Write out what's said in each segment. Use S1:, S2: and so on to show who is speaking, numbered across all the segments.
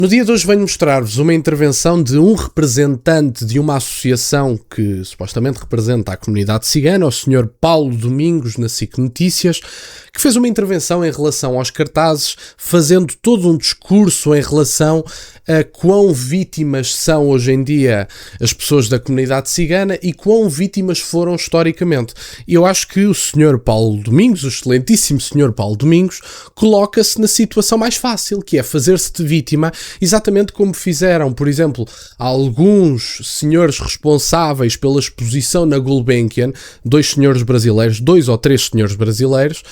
S1: No dia de hoje venho mostrar-vos uma intervenção de um representante de uma associação que supostamente representa a comunidade cigana, o Sr. Paulo Domingos, na SIC Notícias, que fez uma intervenção em relação aos cartazes, fazendo todo um discurso em relação a quão vítimas são hoje em dia as pessoas da comunidade cigana e quão vítimas foram historicamente. E eu acho que o Sr. Paulo Domingos, o excelentíssimo Sr. Paulo Domingos, coloca-se na situação mais fácil, que é fazer-se de vítima, exatamente como fizeram, por exemplo, alguns senhores responsáveis pela exposição na Gulbenkian, dois ou três senhores brasileiros,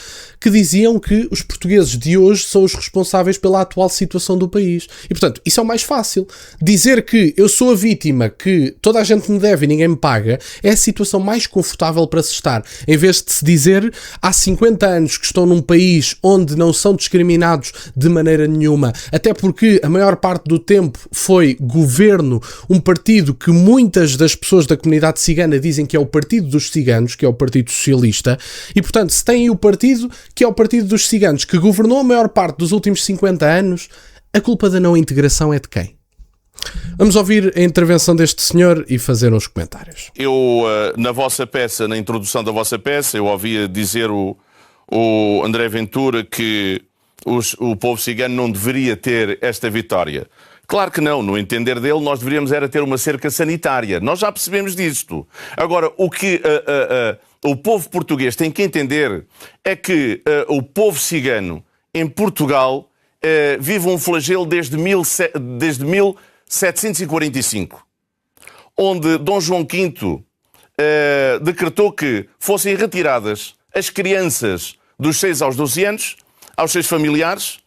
S1: que diziam que os portugueses de hoje são os responsáveis pela atual situação do país. E, portanto, isso é o mais fácil. Dizer que eu sou a vítima, que toda a gente me deve e ninguém me paga, é a situação mais confortável para se estar. Em vez de se dizer, há 50 anos que estão num país onde não são discriminados de maneira nenhuma, até porque a maior parte do tempo foi governo, um partido que muitas das pessoas da comunidade cigana dizem que é o partido dos ciganos, que é o Partido Socialista, e, portanto, se tem o partido que é o Partido dos Ciganos, que governou a maior parte dos últimos 50 anos, a culpa da não integração é de quem? Vamos ouvir a intervenção deste senhor e fazer uns comentários.
S2: Eu, na vossa peça, na introdução da vossa peça, eu ouvia dizer o André Ventura que o povo cigano não deveria ter esta vitória. Claro que não. No entender dele, nós deveríamos era ter uma cerca sanitária. Nós já percebemos disto. Agora, o que o povo português tem que entender é que o povo cigano em Portugal vive um flagelo desde 1745, onde Dom João V decretou que fossem retiradas as crianças dos 6 aos 12 anos aos seus familiares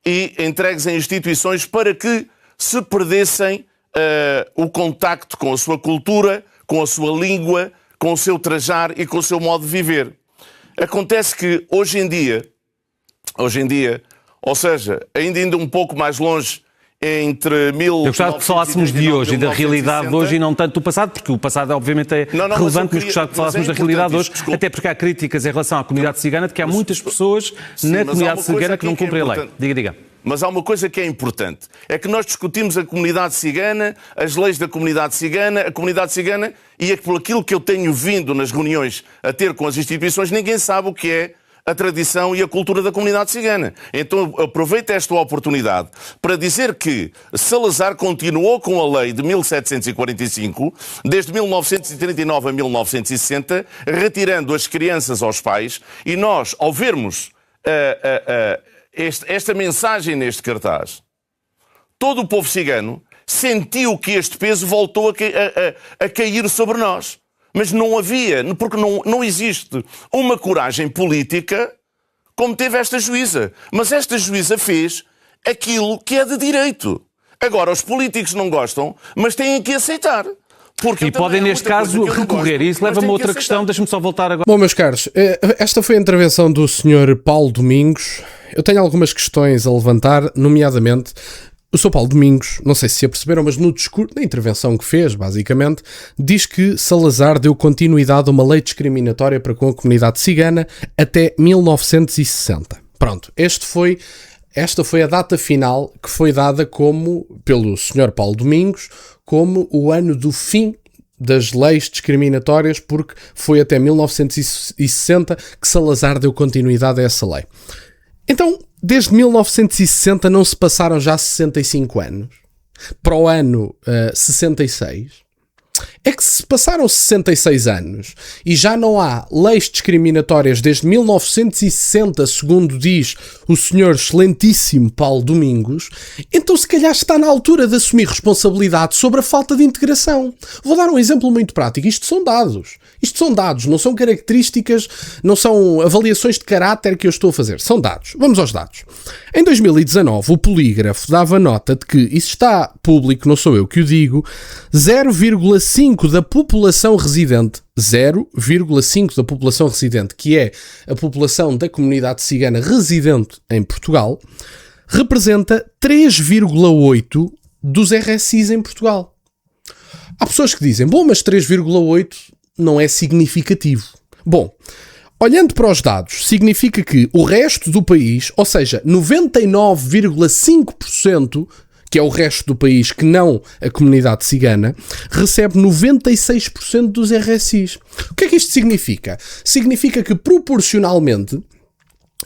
S2: e entregues em instituições para que se perdessem o contacto com a sua cultura, com a sua língua, com o seu trajar e com o seu modo de viver. Acontece que hoje em dia, ou seja, ainda indo um pouco mais longe, entre 1939
S3: Eu gostava que falássemos de hoje e da realidade de hoje e não tanto do passado, porque o passado obviamente é relevante, mas gostava que falássemos da realidade de hoje, até porque há críticas em relação à comunidade cigana, de que há muitas pessoas na comunidade cigana que não cumprem a lei. Diga.
S2: Mas há uma coisa que é importante, é que nós discutimos a comunidade cigana, as leis da comunidade cigana, a comunidade cigana, e é que por aquilo que eu tenho vindo nas reuniões a ter com as instituições, ninguém sabe o que é a tradição e a cultura da comunidade cigana. Então aproveito esta oportunidade para dizer que Salazar continuou com a lei de 1745, desde 1939 a 1960, retirando as crianças aos pais, e nós, ao vermos esta mensagem neste cartaz, todo o povo cigano sentiu que este peso voltou a cair sobre nós. Mas não havia, porque não existe uma coragem política como teve esta juíza. Mas esta juíza fez aquilo que é de direito. Agora, os políticos não gostam, mas têm que aceitar.
S3: E podem, neste caso, recorrer. E isso leva-me a outra questão. Deixa-me só voltar agora.
S1: Bom, meus caros, esta foi a intervenção do Sr. Paulo Domingos. Eu tenho algumas questões a levantar, nomeadamente o Sr. Paulo Domingos, não sei se aperceberam, mas no discurso, na intervenção que fez, basicamente, diz que Salazar deu continuidade a uma lei discriminatória para com a comunidade cigana até 1960. Pronto, esta foi a data final que foi dada pelo Sr. Paulo Domingos como o ano do fim das leis discriminatórias, porque foi até 1960 que Salazar deu continuidade a essa lei. Então, desde 1960 não se passaram já 65 anos? Para o ano 66? É que se passaram 66 anos e já não há leis discriminatórias desde 1960, segundo diz o senhor excelentíssimo Paulo Domingos, então se calhar está na altura de assumir responsabilidade sobre a falta de integração. Vou dar um exemplo muito prático. Isto são dados, não são características, não são avaliações de caráter que eu estou a fazer, são dados. Vamos aos dados. Em 2019, o Polígrafo dava nota de que, isso está público, não sou eu que o digo, 0,5 da população residente, 0,5 da população residente, que é a população da comunidade cigana residente em Portugal, representa 3,8 dos RSIs em Portugal. Há pessoas que dizem, bom, mas 3,8 não é significativo. Bom, olhando para os dados, significa que o resto do país, ou seja, 99,5%, que é o resto do país, que não a comunidade cigana, recebe 96% dos RSIs. O que é que isto significa? Significa que proporcionalmente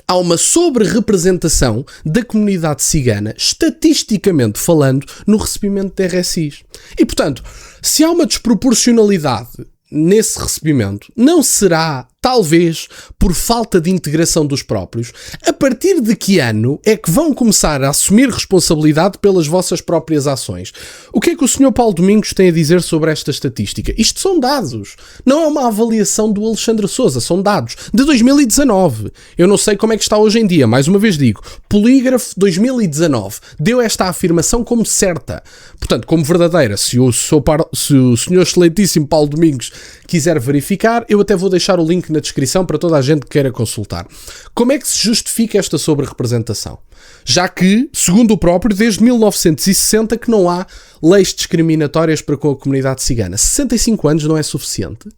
S1: há uma sobre-representação da comunidade cigana, estatisticamente falando, no recebimento de RSIs. E, portanto, se há uma desproporcionalidade nesse recebimento, não será, talvez, por falta de integração dos próprios. A partir de que ano é que vão começar a assumir responsabilidade pelas vossas próprias ações? O que é que o Sr. Paulo Domingos tem a dizer sobre esta estatística? Isto são dados. Não é uma avaliação do Alexandre Sousa, são dados de 2019. Eu não sei como é que está hoje em dia, mais uma vez digo, Polígrafo 2019 deu esta afirmação como certa, portanto, como verdadeira. Se o Sr. Excelentíssimo Paulo Domingos quiser verificar, eu até vou deixar o link na descrição para toda a gente que queira consultar. Como é que se justifica esta sobre-representação? Já que, segundo o próprio, desde 1960 que não há leis discriminatórias para com a comunidade cigana. 65 anos não é suficiente?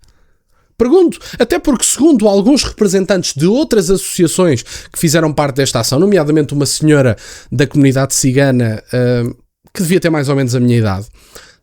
S1: Pergunto, até porque, segundo alguns representantes de outras associações que fizeram parte desta ação, nomeadamente uma senhora da comunidade cigana que devia ter mais ou menos a minha idade,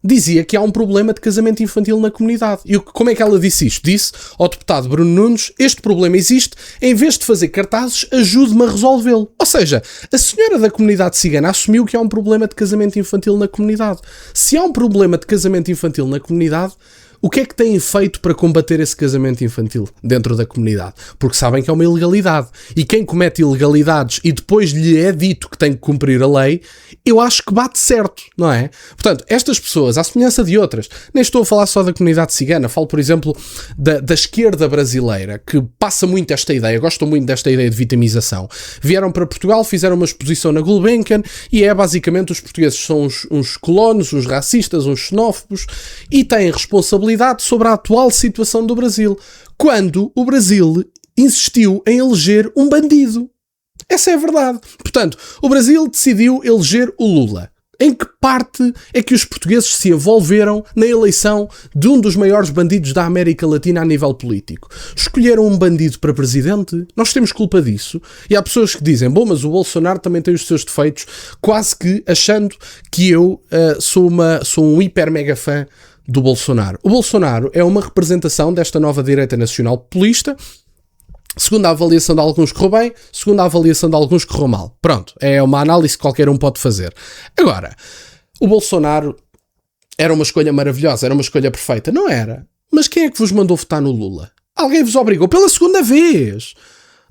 S1: dizia que há um problema de casamento infantil na comunidade. E como é que ela disse isto? Disse ao deputado Bruno Nunes: este problema existe, em vez de fazer cartazes, ajude-me a resolvê-lo. Ou seja, a senhora da comunidade cigana assumiu que há um problema de casamento infantil na comunidade. Se há um problema de casamento infantil na comunidade, o que é que têm feito para combater esse casamento infantil dentro da comunidade? Porque sabem que é uma ilegalidade. E quem comete ilegalidades e depois lhe é dito que tem que cumprir a lei, eu acho que bate certo, não é? Portanto, estas pessoas, à semelhança de outras, nem estou a falar só da comunidade cigana, falo, por exemplo, da esquerda brasileira, que passa muito esta ideia, gostam muito desta ideia de vitimização. Vieram para Portugal, fizeram uma exposição na Gulbenkian e é basicamente os portugueses são uns colonos, uns racistas, uns xenófobos e têm responsabilidade sobre a atual situação do Brasil, quando o Brasil insistiu em eleger um bandido. Essa é a verdade. Portanto, o Brasil decidiu eleger o Lula. Em que parte é que os portugueses se envolveram na eleição de um dos maiores bandidos da América Latina a nível político? Escolheram um bandido para presidente? Nós temos culpa disso. E há pessoas que dizem, bom, mas o Bolsonaro também tem os seus defeitos, quase que achando que eu sou um hiper mega fã do Bolsonaro. O Bolsonaro é uma representação desta nova direita nacional populista. Segundo a avaliação de alguns correu bem, segundo a avaliação de alguns correu mal. Pronto, é uma análise que qualquer um pode fazer. Agora, o Bolsonaro era uma escolha maravilhosa, era uma escolha perfeita. Não era. Mas quem é que vos mandou votar no Lula? Alguém vos obrigou pela segunda vez.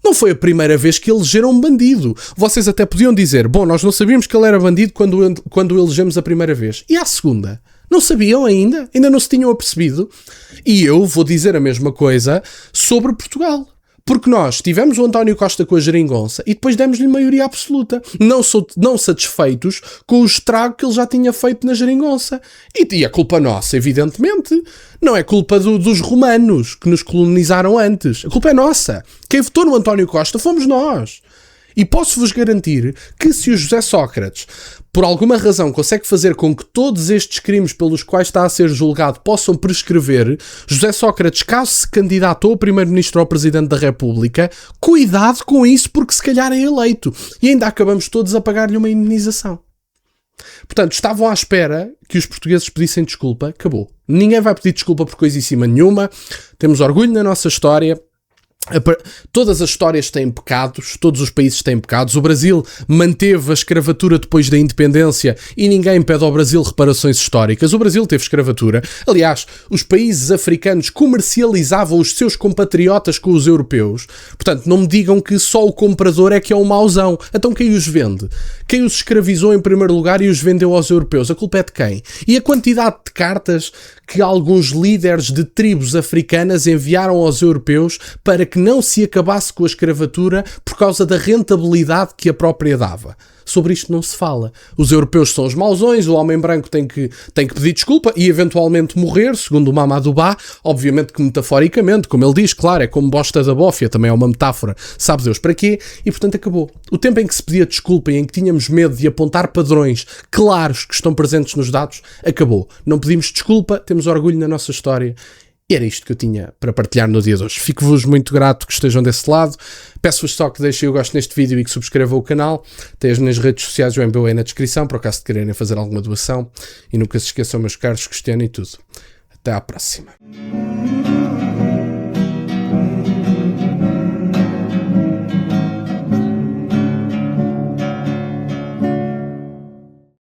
S1: Não foi a primeira vez que elegeram um bandido. Vocês até podiam dizer, bom, nós não sabíamos que ele era bandido quando o elegemos a primeira vez. E à segunda? Não sabiam ainda? Ainda não se tinham apercebido? E eu vou dizer a mesma coisa sobre Portugal. Porque nós tivemos o António Costa com a geringonça e depois demos-lhe maioria absoluta. Não satisfeitos com o estrago que ele já tinha feito na geringonça. E a culpa nossa, evidentemente, não é culpa dos romanos que nos colonizaram antes. A culpa é nossa. Quem votou no António Costa fomos nós. E posso-vos garantir que se o José Sócrates, por alguma razão, consegue fazer com que todos estes crimes pelos quais está a ser julgado possam prescrever, José Sócrates, caso se candidatou a Primeiro-Ministro ou ao Presidente da República, cuidado com isso porque se calhar é eleito. E ainda acabamos todos a pagar-lhe uma indenização. Portanto, estavam à espera que os portugueses pedissem desculpa. Acabou. Ninguém vai pedir desculpa por coisíssima nenhuma. Temos orgulho na nossa história. Todas as histórias têm pecados, todos os países têm pecados. O Brasil manteve a escravatura depois da independência e ninguém pede ao Brasil reparações históricas. O Brasil teve escravatura. Aliás, os países africanos comercializavam os seus compatriotas com os europeus. Portanto, não me digam que só o comprador é que é um mauzão. Então quem os vende? Quem os escravizou em primeiro lugar e os vendeu aos europeus? A culpa é de quem? E a quantidade de cartas que alguns líderes de tribos africanas enviaram aos europeus para que não se acabasse com a escravatura por causa da rentabilidade que a própria dava. Sobre isto não se fala. Os europeus são os mauzões, o homem branco tem que pedir desculpa e eventualmente morrer, segundo o Mamadou Ba, obviamente que metaforicamente, como ele diz, claro, é como bosta da bófia, também é uma metáfora, sabe Deus para quê, e portanto acabou. O tempo em que se pedia desculpa e em que tínhamos medo de apontar padrões claros que estão presentes nos dados, acabou. Não pedimos desculpa, temos orgulho na nossa história E era isto que eu tinha para partilhar no dia de hoje. Fico-vos muito grato que estejam desse lado. Peço-vos só que deixem o gosto neste vídeo e que subscrevam o canal. Tem as minhas redes sociais, o MBA na descrição, para o caso de quererem fazer alguma doação. E nunca se esqueçam, meus caros, questionem tudo. Até à próxima.